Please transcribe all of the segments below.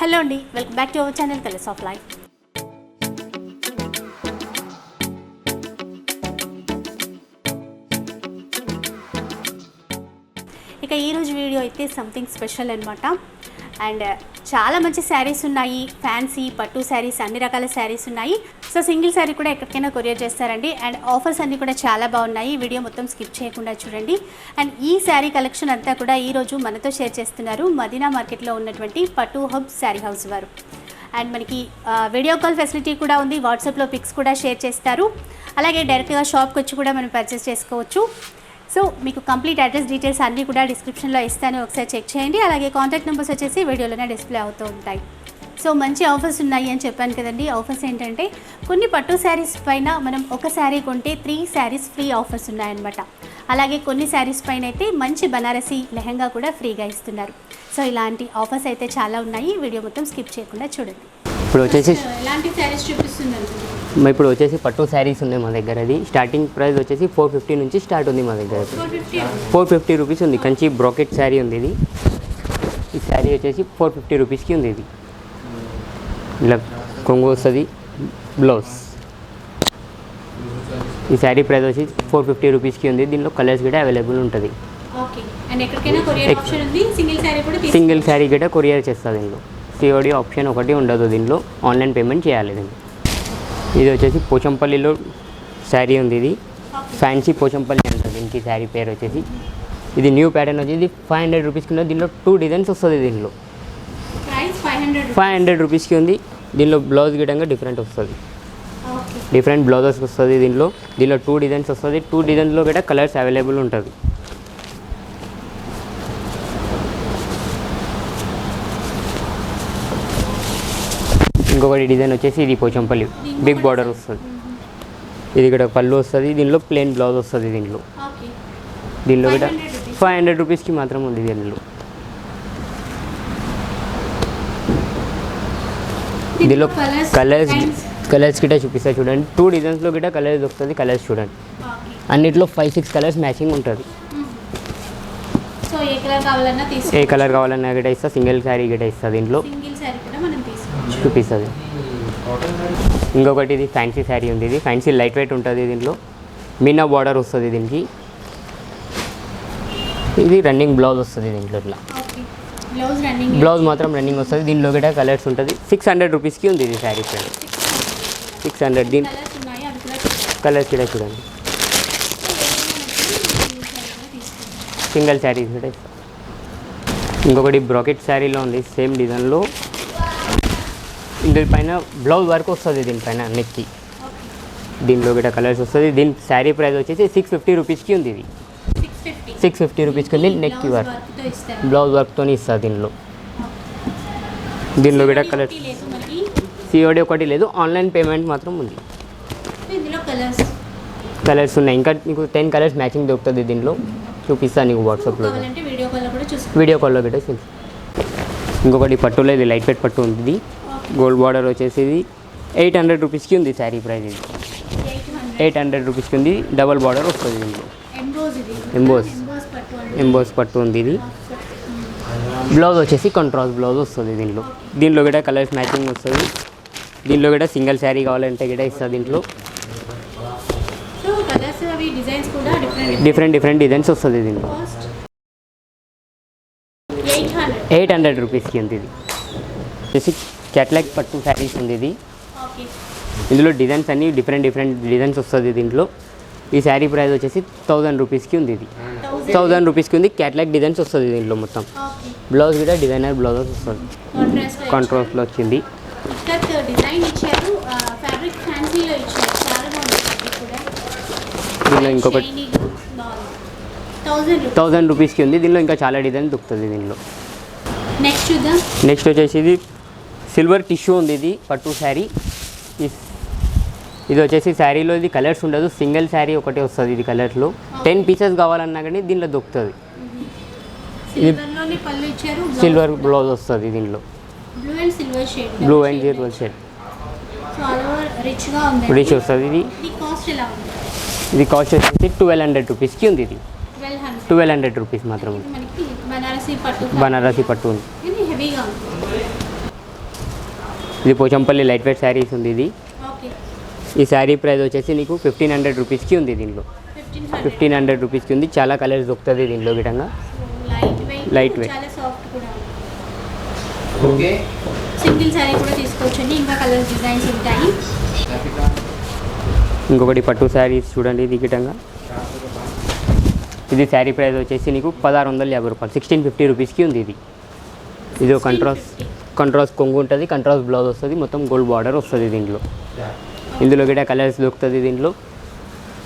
Hello అండి, welcome back to our channel colours of life. ఇక ఈరోజు వీడియో అయితే సంథింగ్ స్పెషల్ అనమాట. అండ్ చాలా మంచి శారీస్ ఉన్నాయి, ఫ్యాన్సీ పట్టు శారీస్, అన్ని రకాల శారీస్ ఉన్నాయి. సో సింగిల్ శారీ కూడా ఎక్కడికైనా కొరియర్ చేస్తారండి. అండ్ ఆఫర్స్ అన్నీ కూడా చాలా బాగున్నాయి. వీడియో మొత్తం స్కిప్ చేయకుండా చూడండి. అండ్ ఈ శారీ కలెక్షన్ అంతా కూడా ఈరోజు మనతో షేర్ చేస్తున్నారు మదీనా మార్కెట్లో ఉన్నటువంటి పట్టు హబ్ శారీ హౌస్ వారు. అండ్ మనకి వీడియో కాల్ ఫెసిలిటీ కూడా ఉంది, వాట్సాప్లో పిక్స్ కూడా షేర్ చేస్తారు. అలాగే డైరెక్ట్గా షాప్కి వచ్చి కూడా మనం పర్చేస్ చేసుకోవచ్చు. సో మీకు కంప్లీట్ అడ్రస్ డీటెయిల్స్ అన్నీ కూడా డిస్క్రిప్షన్లో ఇస్తాను, ఒకసారి చెక్ చేయండి. అలాగే కాంటాక్ట్ నెంబర్స్ వచ్చేసి వీడియోలోనే డిస్ప్లే అవుతూ ఉంటాయి. సో మంచి ఆఫర్స్ ఉన్నాయి అని చెప్పాను కదండి. ఆఫర్స్ ఏంటంటే కొన్ని పట్టు శారీస్ పైన మనం ఒక శారీ కొంటే 3 శారీస్ ఫ్రీ ఆఫర్స్ ఉన్నాయన్నమాట. అలాగే కొన్ని శారీస్ పైన అయితే మంచి బనారసీ లెహంగా కూడా ఫ్రీగా ఇస్తున్నారు. సో ఇలాంటి ఆఫర్స్ అయితే చాలా ఉన్నాయి. వీడియో మొత్తం స్కిప్ చేయకుండా చూడండి. ఇప్పుడు వచ్చేసి ఎలాంటి శారీస్ చూపిస్తున్నారు? ఇప్పుడు వచ్చేసి పట్టు శారీస్ ఉన్నాయి మా దగ్గర. అది స్టార్టింగ్ ప్రైస్ వచ్చేసి 450 నుంచి స్టార్ట్ ఉంది మా దగ్గర. 450 రూపీస్ ఉంది. కంచి బ్రాకెట్ శారీ ఉంది. ఇది ఈ శారీ వచ్చేసి 450 రూపీస్కి ఉంది. ఇది ఇలా కొంగు వస్తుంది, బ్లౌజ్. ఈ శారీ ప్రైస్ వచ్చి 450 రూపీస్కి ఉంది. దీనిలో కలర్స్ కూడా అవైలబుల్ ఉంటుంది. సింగిల్ శారీ కూడా కొరియర్ చేస్తుంది. దీనిలో సిఓడి ఆప్షన్ ఒకటి ఉండదు. దీనిలో ఆన్లైన్ పేమెంట్ చేయాలి. దీన్ని ఇది వచ్చేసి పోచంపల్లిలో శారీ ఉంది. ఇది ఫ్యాన్సీ పోచంపల్లి అంటారు దీనికి. శారీ పేరు వచ్చేసి ఇది న్యూ ప్యాటర్న్ వచ్చి ఇది 500 రూపీస్కి ఉంది. దీనిలో 2 డిజైన్స్ వస్తుంది. దీనిలో 500 రూపీస్కి ఉంది. దీనిలో బ్లౌజ్ గిటంగా డిఫరెంట్ వస్తుంది, డిఫరెంట్ బ్లౌజెస్ వస్తుంది. దీనిలో 2 డిజైన్స్ వస్తుంది. 2 డిజైన్స్లో కూడా కలర్స్ అవైలబుల్ ఉంటుంది. ఇంకొకటి డిజైన్ వచ్చేసి ఇది పోచంపల్లి బిగ్ బార్డర్ వస్తుంది. ఇది ఇక్కడ పళ్ళు వస్తుంది. దీనిలో ప్లెయిన్ బ్లౌజ్ వస్తుంది. దీనిలో కూడా 500 రూపీస్కి మాత్రం ఉంది. దీనిలో కలర్స్ గిట్ట చూపిస్తా చూడండి. 2 డిజైన్స్లో గిట్ట కలర్స్ వస్తుంది. కలర్స్ చూడండి, అన్నిట్లో 5-6 కలర్స్ మ్యాచింగ్ ఉంటుంది. ఏ కలర్ కావాలన్నా గిట్ట ఇస్తా. సింగిల్ శారీ గిట్ట ఇస్తా. దీంట్లో చూపిస్తుంది. ఇంకొకటి ఇది ఫ్యాన్సీ శారీ ఉంది. ఇది ఫ్యాన్సీ లైట్ వెయిట్ ఉంటుంది. దీంట్లో మీనా బార్డర్ వస్తుంది. దీనికి ఇది రన్నింగ్ బ్లౌజ్ వస్తుంది. దీంట్లో ఇట్లా బ్లౌజ్ మాత్రం రన్నింగ్ వస్తుంది. దీనిలో కూడా కలర్స్ ఉంటుంది. 600 రూపీస్కి ఉంది ఇది శారీ ప్రైస్. 600. దీని కలర్స్ కూడా చూడండి. సింగిల్ శారీస్ కూడా. ఇంకొకటి బ్రాకెట్ శారీలో ఉంది. సేమ్ డిజైన్లో దీనిపైన బ్లౌజ్ వర్క్ వస్తుంది. దీనిపైన నెక్కి దీనిలో కూడా కలర్స్ వస్తుంది. దీని శారీ ప్రైస్ వచ్చేసి 650 రూపీస్కి ఉంది. ఇది 650 రూపీస్కి ఉంది. నెక్కి వర్క్ బ్లౌజ్ వర్క్తో ఇస్తుంది. దీనిలో కూడా కలర్స్ సిఓడి ఒకటి లేదు, ఆన్లైన్ పేమెంట్ మాత్రం ఉంది. కలర్స్ ఉన్నాయి. ఇంకా నీకు 10 కలర్స్ మ్యాచింగ్ దొరుకుతుంది. దీనిలో చూపిస్తాను నీకు వాట్సాప్లో, వీడియో కాల్లో కూడా. ఇంకొకటి పట్టులో ఇది లైట్ వెయిట్ పట్టు ఉంది. గోల్డ్ బార్డర్ వచ్చేసి ఇది 800 రూపీస్కి ఉంది శారీ ప్రైస్. ఇది 800 రూపీస్కి ఉంది. డబల్ బార్డర్ వస్తుంది. దీంట్లో ఎంబోస్ పట్టు ఉంది. ఇది బ్లౌజ్ వచ్చేసి కాంట్రాస్ట్ బ్లౌజ్ వస్తుంది. దీనిలో కూడా కలర్స్ మ్యాచింగ్ వస్తుంది. దీనిలో కూడా సింగిల్ శారీ కావాలంటే కూడా ఇస్తుంది. దీంట్లో డిఫరెంట్ డిజైన్స్ వస్తుంది. దీంట్లో 800 రూపీస్కి ఉంది. ఇది వచ్చేసి క్యాట్లాగ్ పట్టు శారీస్ ఉంది. ఇది ఇందులో డిజైన్స్ అన్నీ డిఫరెంట్ డిజైన్స్ వస్తుంది. దీంట్లో ఈ శారీ ప్రైస్ వచ్చేసి 1000 రూపీస్కి ఉంది. ఇది 1000 రూపీస్కి ఉంది. క్యాట్లాగ్ డిజైన్స్ వస్తుంది. దీంట్లో మొత్తం బ్లౌజ్ కూడా డిజైనర్ బ్లౌజెస్ వస్తుంది. కాంట్రాస్ట్లో వచ్చింది. దీనిలో ఇంకొకటి 1000 రూపీస్కి ఉంది. దీనిలో ఇంకా చాలా డిజైన్ దొరుకుతుంది. దీనిలో నెక్స్ట్ వచ్చేసి ఇది సిల్వర్ టిష్యూ ఉంది. ఇది పట్టు శారీ. ఇది వచ్చేసి శారీలో ఇది కలర్స్ ఉండదు, సింగిల్ శారీ ఒకటే వస్తుంది. ఇది కలర్స్లో 10 పీసెస్ కావాలన్నా కానీ దీనిలో దొరుకుతుంది. ఇది సిల్వర్ బ్లౌజ్ వస్తుంది. దీనిలో blue and silver shade rich వస్తుంది. ఇది కాస్ట్ వచ్చేసి 1200 రూపీస్కి ఉంది. ఇది 1200 రూపీస్ మాత్రం. బనారసీ పట్టు ఉంది. ఇది పోచంపల్లి లైట్ వెయిట్ శారీస్ ఉంది ఇది. ఓకే. ఈ శారీ ప్రైస్ వచ్చేసి నీకు 1500 రూపీస్కి ఉంది దీంట్లో. 1500 రూపీస్కి ఉంది. చాలా కలర్స్ దొరుకుతుంది దీంట్లో గిటంగా. లైట్ వెయిట్ చాలా సాఫ్ట్ కూడా. ఓకే. సింగిల్ శారీ కూడా తీసుకోవచ్చండి, ఇంకా కలర్స్ డిజైన్స్ ఉంటాయి. ఇంకొకటి పట్టు శారీస్ చూడండి ఇది గిటంగా. ఇది శారీ ప్రైస్ వచ్చేసి నీకు 1650 రూపాయలు, 1650 రూపీస్కి ఉంది ఇది. ఇది కంట్రాస్ట్ కొంగు ఉంటుంది, కంట్రాస్ట్ బ్లౌజ్ వస్తుంది, మొత్తం గోల్డ్ బార్డర్ వస్తుంది దీంట్లో. ఇందులో గిట కలర్స్ దొరుకుతుంది దీంట్లో.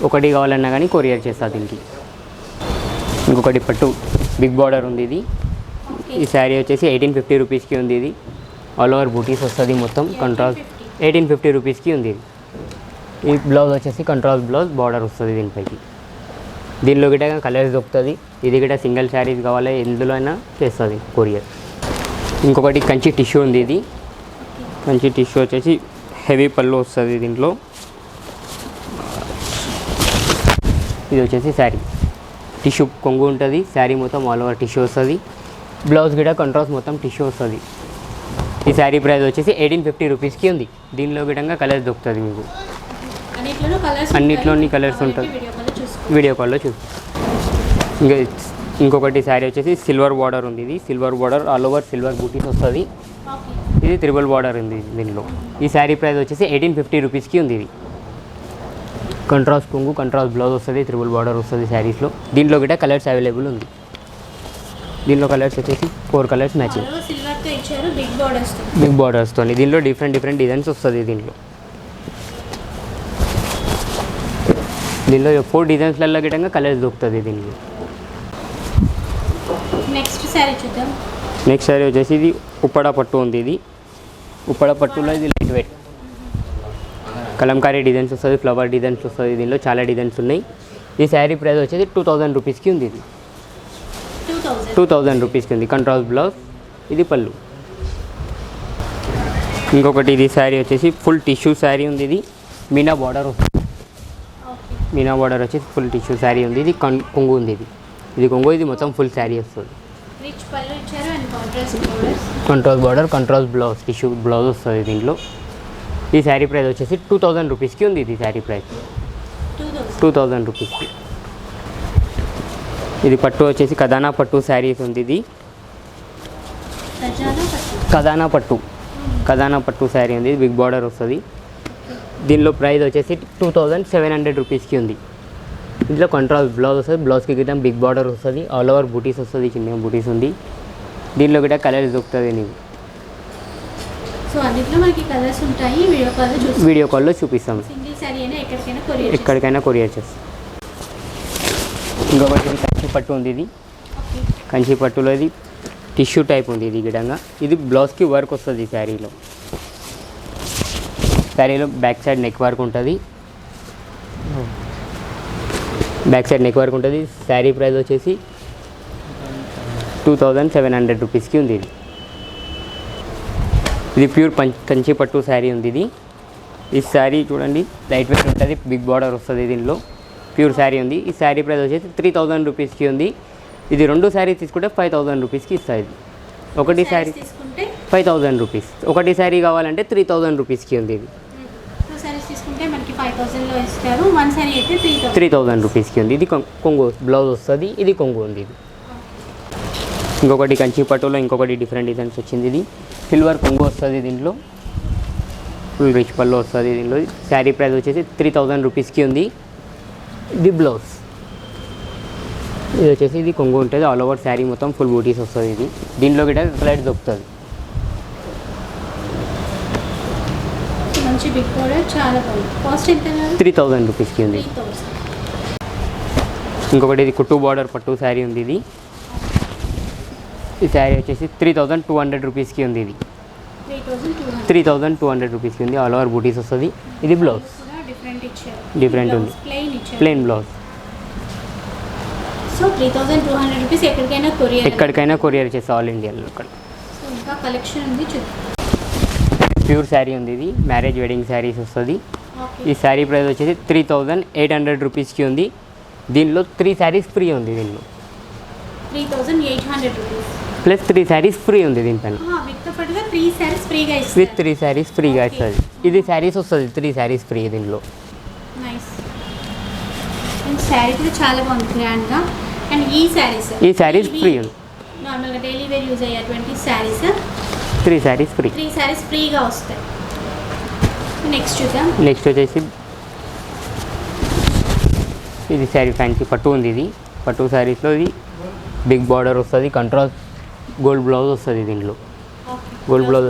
ఒకటి కావాలన్నా కానీ కొరియర్ చేస్తా దీనికి. ఇంకొకటి పట్టు బిగ్ బార్డర్ ఉంది ఇది. ఈ శారీ వచ్చేసి 1850 రూపీస్కి ఉంది ఇది. ఆల్ ఓవర్ బూటీస్ వస్తుంది మొత్తం. కంట్రాస్ట్ 1850 రూపీస్కి ఉంది ఇది. ఈ బ్లౌజ్ వచ్చేసి కంట్రాస్ట్ బ్లౌజ్ బార్డర్ వస్తుంది దీనిపైకి. దీనిలో గిట కలర్స్ దొరుకుతుంది. ఇది గిట సింగిల్ శారీస్ కావాలి ఎందులో అయినా చేస్తుంది కొరియర్. ఇంకొకటి కంచి టిష్యూ ఉంది ఇది. కంచి టిష్యూ వచ్చేసి హెవీ పళ్ళు వస్తుంది దీంట్లో. ఇది వచ్చేసి శారీ టిష్యూ కొంగు ఉంటుంది. శారీ మొత్తం ఆల్ ఓవర్ టిష్యూ వస్తుంది. బ్లౌజ్ గిట కంట్రాస్ట్ మొత్తం టిష్యూ వస్తుంది. ఈ శారీ ప్రైస్ వచ్చేసి 1850 రూపీస్కి ఉంది. దీనిలో గిటంగా కలర్స్ దొరుకుతుంది మీకు. అన్నిట్లోని కలర్స్ ఉంటుంది. వీడియో కాల్లో ఇంకా ఇంకొకటి శారీ వచ్చేసి సిల్వర్ బార్డర్ ఉంది ఇది. Silver border all over silver బూటీస్ వస్తుంది. ఇది త్రిబుల్ బార్డర్ ఉంది దీనిలో. ఈ శారీ ప్రైస్ వచ్చేసి 1850 రూపీస్కి ఉంది ఇది. కంట్రాస్ట్ కొంగు, కంట్రాస్ట్ బ్లౌజ్ వస్తుంది, త్రిబుల్ బార్డర్ వస్తుంది శారీస్లో. దీంట్లో గిట కలర్స్ అవైలబుల్ ఉంది. దీనిలో కలర్స్ వచ్చేసి 4 కలర్స్ మ్యాచింగ్. బిగ్ బార్డర్స్తో దీనిలో డిఫరెంట్ డిజైన్స్ వస్తుంది దీంట్లో. 4 డిజైన్స్లలో గిటంగా కలర్స్ దొరుకుతుంది దీనికి. నెక్స్ట్ శారీ వచ్చేసి ఇది ఉప్పడ పట్టు ఉంది ఇది. ఉప్పడ పట్టులో ఇది లైట్ వెయిట్ కలంకారీ డిజైన్స్ వస్తుంది, ఫ్లవర్ డిజైన్స్ వస్తుంది. దీనిలో చాలా డిజైన్స్ ఉన్నాయి. ఈ శారీ ప్రైస్ వచ్చేసి 2000 రూపీస్కి ఉంది ఇది. 2000 రూపీస్కి ఉంది. కంట్రాస్ట్ బ్లౌజ్, ఇది పళ్ళు. ఇంకొకటి ఇది శారీ వచ్చేసి ఫుల్ టిష్యూ శారీ ఉంది ఇది. మీనా బార్డర్ వస్తుంది. మీనా బార్డర్ వచ్చేసి ఫుల్ టిష్యూ శారీ ఉంది. ఇది కొంగు ఉంది ఇది. ఇది కొంగు, ఇది మొత్తం ఫుల్ శారీ వస్తుంది. Contrast border, contrast blouse, tissue blouse వస్తుంది దీంట్లో. ఈ శారీ ప్రైస్ వచ్చేసి 2000 రూపీస్కి ఉంది ఇది. శారీ ప్రైస్ 2000 రూపీస్కి. ఇది పట్టు వచ్చేసి కదానా పట్టు శారీస్ ఉంది ఇది. కదానా పట్టు శారీ ఉంది. బిగ్ బార్డర్ వస్తుంది. దీనిలో ప్రైస్ వచ్చేసి 2700 రూపీస్కి ఉంది. ఇందులో కంట్రాస్ట్ బ్లౌజ్ వస్తుంది. బ్లౌజ్కి గిట్ట బిగ్ బార్డర్ వస్తుంది. ఆల్ ఓవర్ బూటీస్ వస్తుంది, చిన్న బూటీస్ ఉంది. దీనిలో గిట్ట కలర్స్ దొరుకుతుంది నీకు. సో అన్నిట్లో మనకి కలర్స్ ఉంటాయి. వీడియో కాల్లో చూపిస్తాం. సింగిల్ సారీ అయినా ఎక్కడికైనా కొరియర్ చేస్తాం. ఇంకొకటి కంచి పట్టు ఉంది ఇది. కంచి పట్టులో ఇది టిష్యూ టైప్ ఉంది ఇది గిడంగా. ఇది బ్లౌజ్కి వర్క్ వస్తుంది శారీలో. శారీలో బ్యాక్ సైడ్ నెక్ వర్క్ ఉంటుంది. శారీ ప్రైస్ వచ్చేసి 2700 రూపీస్కి ఉంది ఇది. ఇది ప్యూర్ కంచి పట్టు శారీ ఉంది ఇది. ఈ శారీ చూడండి లైట్ వెయిట్ ఉంటుంది, బిగ్ బార్డర్ వస్తుంది దీనిలో. ప్యూర్ శారీ ఉంది. ఈ శారీ ప్రైస్ వచ్చేసి 3000 రూపీస్కి ఉంది. ఇది 2 శారీ తీసుకుంటే 5000 రూపీస్కి ఇస్తుంది. ఒకటి శారీ 5000 రూపీస్. ఒకటి శారీ కావాలంటే 3000 రూపీస్కి ఉంది ఇది. 3000 రూపీస్కి ఉంది. ఇది కొంగు బ్లౌజ్ వస్తుంది. ఇది కొంగు ఉంది ఇది. ఇంకొకటి కంచి పట్టులో ఇంకొకటి డిఫరెంట్ డిజైన్స్ వచ్చింది. ఇది సిల్వర్ కొంగు వస్తుంది దీంట్లో. ఫుల్ రిచ్ పళ్ళు వస్తుంది దీనిలో. శారీ ప్రైస్ వచ్చేసి 3000 రూపీస్కి ఉంది. ఇది బ్లౌజ్. ఇది వచ్చేసి ఇది కొంగు ఉంటుంది. ఆల్ ఓవర్ శారీ మొత్తం ఫుల్ బూటీస్ వస్తుంది ఇది. దీనిలో గిట్ట కలర్ దొరుకుతుంది. మంచి బిగ్ బార్డర్, చాలా బాగుంది. కాస్ట్ ఎంత? 3000 రూపీస్కి ఉంది. ఇంకొకటి ఇది కుట్టు బార్డర్ పట్టు శారీ ఉంది ఇది. ఈ శారీ వచ్చేసి 3200 రూపీస్కి ఉంది ఇది. 3200 రూపీస్కి ఉంది. ఆల్ ఓవర్ బూటీస్ వస్తుంది. ఇది బ్లౌజ్ డిఫరెంట్ ఉంది, ప్లెయిన్ బ్లౌజ్. సో 3200 రూపీస్ ఎక్కడికైనా కొరియర్ చేస్తా ఆల్ ఇండియాలో. ఇక్కడ ఇంకా కలెక్షన్ ఉంది. ప్యూర్ శారీ ఉంది ఇది. మ్యారేజ్ వెడ్డింగ్ శారీస్ వస్తుంది. ఈ శారీ ప్రైస్ వచ్చేసి 3800 రూపీస్కి ఉంది. దీనిలో 3 శారీస్ ఫ్రీ ఉంది. దీనిలో 3800 రూపీస్ ప్లస్ 3 శారీస్ ఫ్రీ ఉంది దీనిపైన. విత్ పాటుగా 3 శారీస్ ఫ్రీగా ఇస్తారు. విత్ 3 శారీస్ ఫ్రీగా ఇస్తుంది. ఇది శారీస్ వస్తుంది 3 శారీస్ ఫ్రీ దీనిలో. నైస్. అండ్ శారీ కూడా చాలా బాగుంది గ్రాండ్గా. అండ్ ఈ శారీస్ ఫ్రీ ఉంది. నార్మల్గా డైలీ వేర్ యూజ్ అయ్యేటువంటి శారీస్ 3 శారీస్ ఫ్రీ. 3 శారీస్ ఫ్రీగా వస్తాయి. నెక్స్ట్ చూద్దాం. నెక్స్ట్ వచ్చేసి ఇది శారీ ఫ్యాన్సీ పట్టు ఉంది. ఇది పట్టు శారీస్లో ఇది బిగ్ బార్డర్ వస్తుంది, కంట్రాస్ట్ గోల్డ్ బ్లౌజ్ వస్తుంది. దీంట్లో గోల్డ్ బ్లౌజ్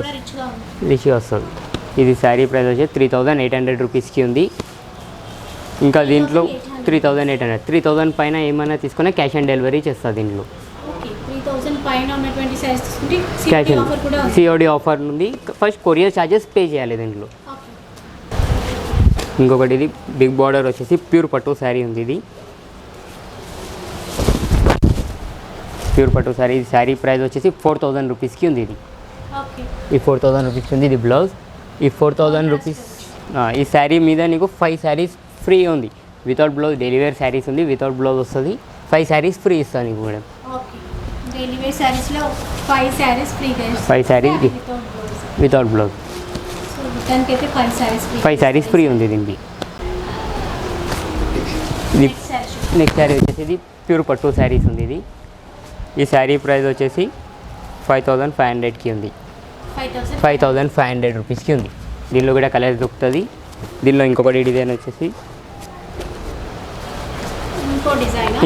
రిచ్గా వస్తుంది. ఇది శారీ ప్రైస్ వచ్చి 3800 రూపీస్కి ఉంది. ఇంకా దీంట్లో 3800, 3000 పైన ఏమైనా తీసుకున్నా క్యాష్ ఆన్ డెలివరీ చేస్తుంది. దీంట్లో 3000 పైన ఉన్నటువంటి శారీస్ తీసుకుంటే క్యాష్ ఆఫర్ కూడా ఉంది. సిఓడి ఆఫర్ ఉంది. ఫస్ట్ కొరియర్ ఛార్జెస్ పే చేయాలి దీంట్లో. ఇంకొకటి ఇది బిగ్ బార్డర్ వచ్చేసి ప్యూర్ పట్టు శారీ ఉంది. ఇది ప్యూర్ పట్టు శారీ. ఇది శారీ ప్రైస్ వచ్చేసి 4000 రూపీస్కి ఉంది. ఇది ఈ 4000 రూపీస్కి ఉంది. ఇది బ్లౌజ్. ఈ 4000 రూపీస్ ఈ శారీ మీద నీకు 5 శారీస్ ఫ్రీ ఉంది. Without blouse daily wear saris ఉంది, వితౌట్ బ్లౌజ్ వస్తుంది. 5 శారీస్ ఫ్రీ ఇస్తాను నీకు మేడం. డైలీ వేర్ శారీస్లో 5 శారీస్ ఫ్రీగా 5 శారీస్ వితౌట్ బ్లౌజ్. దానికైతే 5 శారీస్ ఫ్రీ ఉంది దీనికి. ఇది నెక్స్ట్ శారీ వచ్చేసి ఇది ప్యూర్ పట్టు శారీస్ ఉంది. ఇది ఈ శారీ ప్రైస్ వచ్చేసి 5500కి ఉంది. 5500 రూపీస్కి ఉంది. దీనిలో కూడా కలర్ దొరుకుతుంది. దీనిలో ఇంకొకటి డిజైన్ వచ్చేసి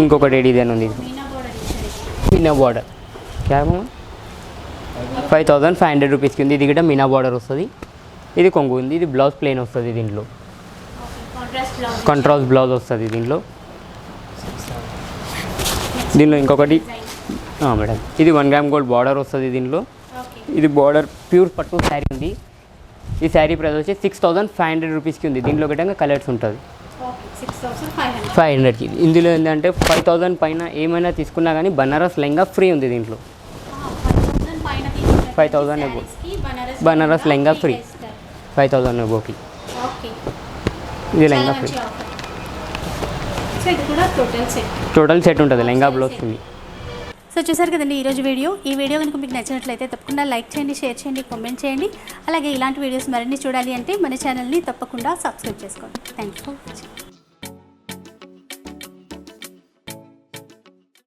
ఇంకొకటి డిజైన్ ఉంది. మీనా బార్డర్ 5500 రూపీస్కి ఉంది. ఇది కూడా మీనా బార్డర్ వస్తుంది. ఇది కొంగు ఉంది. ఇది బ్లౌజ్ ప్లెయిన్ వస్తుంది. దీంట్లో కాంట్రాస్ట్ బ్లౌజ్ వస్తుంది. దీనిలో ఇంకొకటి మేడం ఇది 1 గ్రామ్ గోల్డ్ బార్డర్ వస్తుంది. దీనిలో ఇది బార్డర్ ప్యూర్ పట్టు శారీ ఉంది. ఈ శారీ ప్రైస్ వచ్చి 6500 రూపీస్కి ఉంది. దీనిలో గట్టంగా కలర్స్ ఉంటుంది. 500కి. ఇందులో ఏంటంటే 5000 పైన ఏమైనా తీసుకున్నా కానీ బనారస్ లెంగా ఫ్రీ ఉంది. దీంట్లో 5000 బనారస్ లెంగా ఫ్రీ. 5000 అబోకి ఇది లెంగా ఫ్రీ. టోటల్ సెట్ ఉంటుంది. లెంగా బ్లౌజ్ ఉంది. సో చూసారు కదండి ఈరోజు వీడియో. ఈ వీడియో కనుక మీకు నచ్చినట్లయితే తప్పకుండా లైక్ చేయండి, షేర్ చేయండి, కామెంట్ చేయండి. అలాగే ఇలాంటి వీడియోస్ మరిన్ని చూడాలి అంటే మన ఛానల్ని తప్పకుండా సబ్స్క్రైబ్ చేసుకోండి. Thank you for watching.